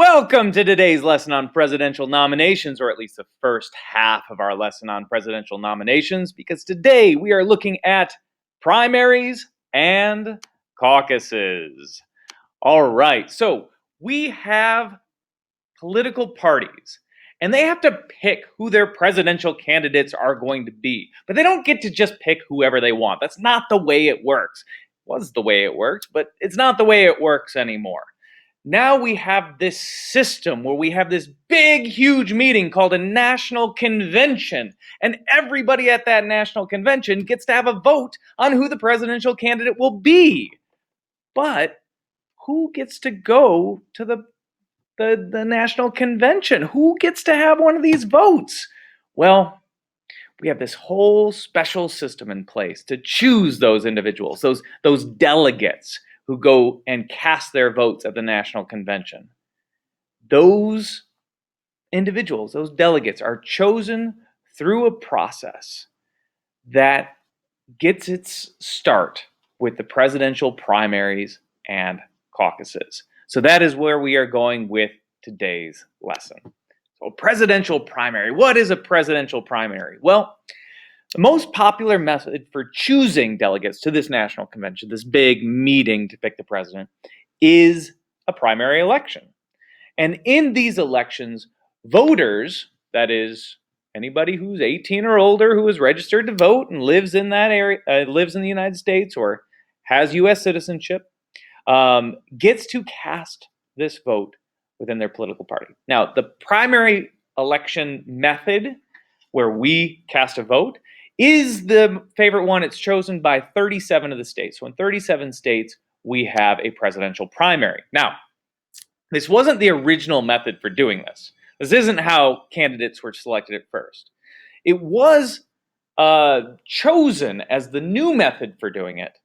Welcome to today's lesson on presidential nominations, or at least the first half of our lesson on presidential nominations, because today we are looking at primaries and caucuses. All right, so we have political parties, and they have to pick who their presidential candidates are going to be, but they don't get to just pick whoever they want. That's not the way it works. It was the way it worked, but it's not the way it works anymore. Now we have this system where we have this big, huge meeting called a national convention. And everybody at that national convention gets to have a vote on who the presidential candidate will be. But who gets to go to the national convention? Who gets to have one of these votes? Well, we have this whole special system in place to choose those individuals, those delegates who go and cast their votes at the national convention. Those individuals, those delegates, are chosen through a process that gets its start with the presidential primaries and caucuses. So that is where we are going with today's lesson. So, presidential primary. What is a presidential primary? Well, the most popular method for choosing delegates to this national convention, this big meeting to pick the president, is a primary election. And in these elections, voters, that is, anybody who's 18 or older who is registered to vote and lives in that area, lives in the United States or has U.S. citizenship, gets to cast this vote within their political party. Now, the primary election method, where we cast a vote, is the favorite one. It's chosen by 37 of the states. So in 37 states, we have a presidential primary. Now, this wasn't the original method for doing this. This isn't how candidates were selected at first. It was chosen as the new method for doing it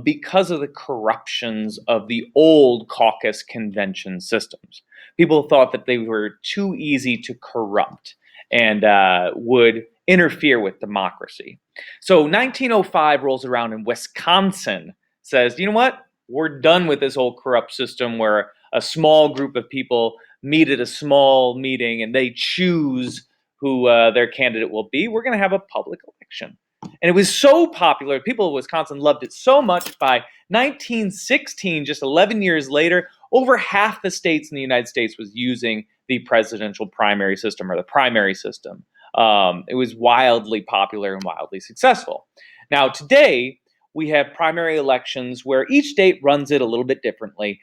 because of the corruptions of the old caucus convention systems. People thought that they were too easy to corrupt and would interfere with democracy. So 1905 rolls around and Wisconsin says, you know what? We're done with this old corrupt system where a small group of people meet at a small meeting and they choose who their candidate will be. We're going to have a public election. And it was so popular, people of Wisconsin loved it so much. By 1916, just 11 years later, over half the states in the United States was using the presidential primary system or the primary system. It was wildly popular and wildly successful. Now, today, we have primary elections where each state runs it a little bit differently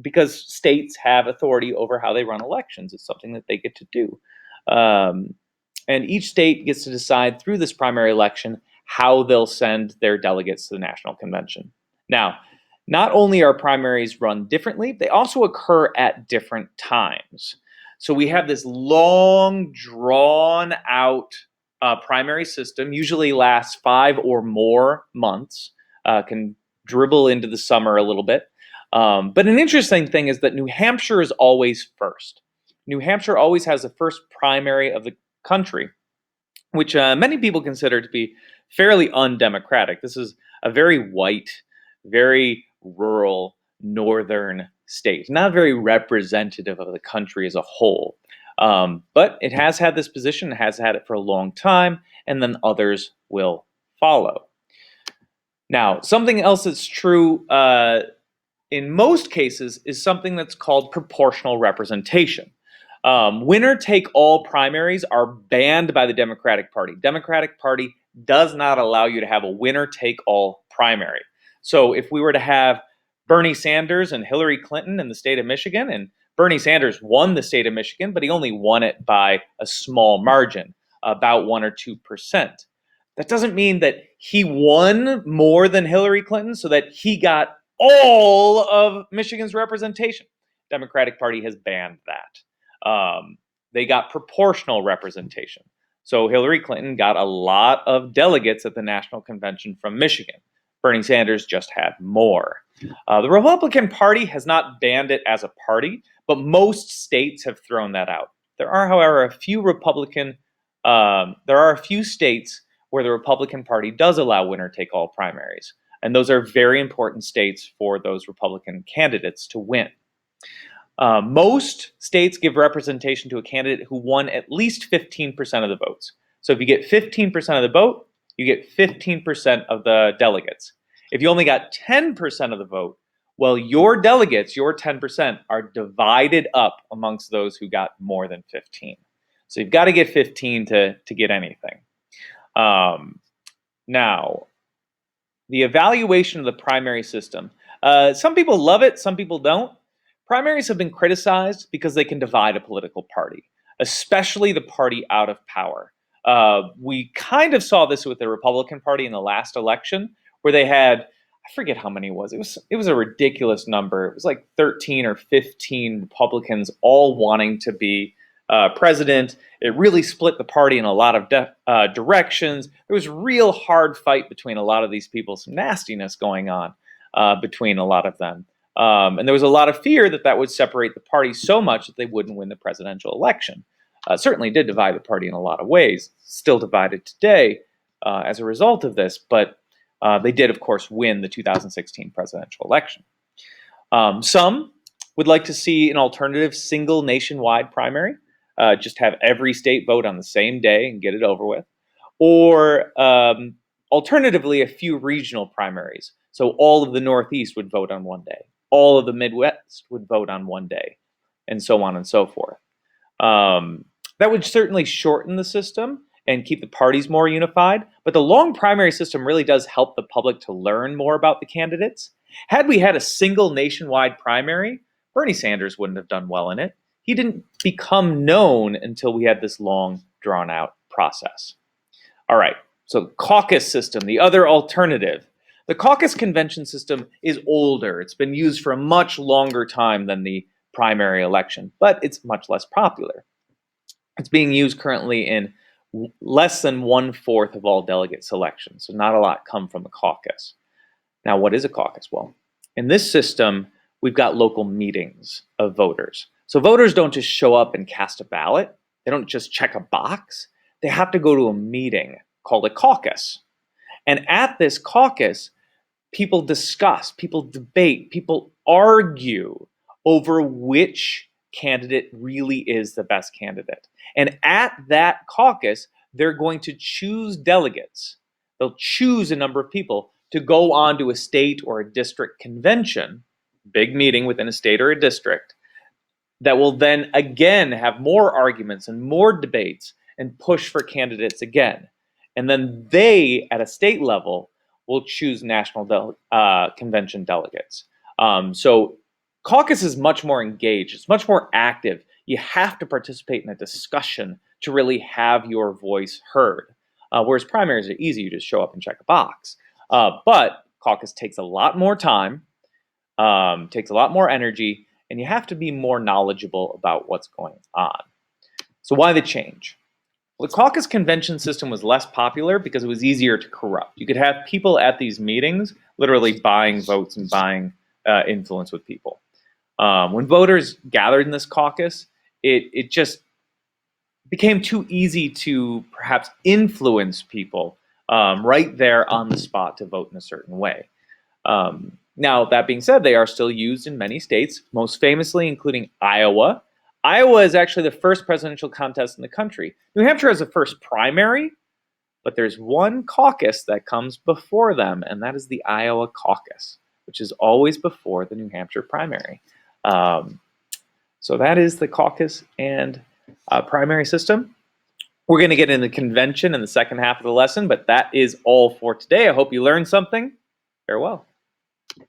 because states have authority over how they run elections. It's something that they get to do. And each state gets to decide through this primary election how they'll send their delegates to the national convention. Now, not only are primaries run differently, they also occur at different times. So we have this long, drawn-out primary system, usually lasts 5 or more months, can dribble into the summer a little bit. But an interesting thing is that New Hampshire is always first. New Hampshire always has the first primary of the country, which many people consider to be fairly undemocratic. This is a very white, very rural, northern state, not very representative of the country as a whole. But it has had this position, it has had it for a long time, and then others will follow. Now, something else that's true in most cases is something that's called proportional representation. Winner-take-all primaries are banned by the Democratic Party. Democratic Party does not allow you to have a winner-take-all primary. So if we were to have Bernie Sanders and Hillary Clinton in the state of Michigan, and Bernie Sanders won the state of Michigan, but he only won it by a small margin, about 1 or 2%. That doesn't mean that he won more than Hillary Clinton so that he got all of Michigan's representation. Democratic Party has banned that. They got proportional representation. So Hillary Clinton got a lot of delegates at the national convention from Michigan. Bernie Sanders just had more. The Republican Party has not banned it as a party, but most states have thrown that out. There are, however, a few states where the Republican Party does allow winner-take-all primaries, and those are very important states for those Republican candidates to win. Most states give representation to a candidate who won at least 15% of the votes. So if you get 15% of the vote, you get 15% of the delegates. If you only got 10% of the vote, well, your delegates, your 10%, are divided up amongst those who got more than 15. So you've got to get 15 to get anything. Now, the evaluation of the primary system. Some people love it, some people don't. Primaries have been criticized because they can divide a political party, especially the party out of power. We kind of saw this with the Republican Party in the last election, where they had, I forget how many it was. It was a ridiculous number. It was like 13 or 15 Republicans all wanting to be president. It really split the party in a lot of directions. There was a real hard fight between a lot of these people, some nastiness going on between a lot of them. And there was a lot of fear that that would separate the party so much that they wouldn't win the presidential election. Certainly did divide the party in a lot of ways, still divided today as a result of this, but they did, of course, win the 2016 presidential election. Some would like to see an alternative single nationwide primary, just have every state vote on the same day and get it over with. Or alternatively, a few regional primaries. So all of the Northeast would vote on one day. All of the Midwest would vote on one day, and so on and so forth. That would certainly shorten the system and keep the parties more unified, but the long primary system really does help the public to learn more about the candidates. Had we had a single nationwide primary, Bernie Sanders wouldn't have done well in it. He didn't become known until we had this long, drawn-out process. All right, so the caucus system, the other alternative. The caucus convention system is older. It's been used for a much longer time than the primary election, but it's much less popular. It's being used currently in less than 1/4 of all delegate selections, so not a lot come from the caucus. Now, what is a caucus? Well, in this system, we've got local meetings of voters. So voters don't just show up and cast a ballot. They don't just check a box. They have to go to a meeting called a caucus. And at this caucus, people discuss, people debate, people argue over which candidate really is the best candidate. And at that caucus, they're going to choose delegates. They'll choose a number of people to go on to a state or a district convention, big meeting within a state or a district, that will then again have more arguments and more debates and push for candidates again. And then they, at a state level, will choose national convention delegates. So caucus is much more engaged. It's much more active. You have to participate in a discussion to really have your voice heard. Whereas primaries are easy. You just show up and check a box. But caucus takes a lot more time, takes a lot more energy, and you have to be more knowledgeable about what's going on. So why the change? Well, the caucus convention system was less popular because it was easier to corrupt. You could have people at these meetings literally buying votes and buying influence with people. When voters gathered in this caucus, it just became too easy to perhaps influence people right there on the spot to vote in a certain way. Now, that being said, they are still used in many states, most famously including Iowa. Iowa is actually the first presidential contest in the country. New Hampshire has the first primary, but there's one caucus that comes before them, and that is the Iowa caucus, which is always before the New Hampshire primary. So that is the caucus and primary system. We're going to get into convention in the second half of the lesson, but that is all for today. I hope you learned something. Farewell.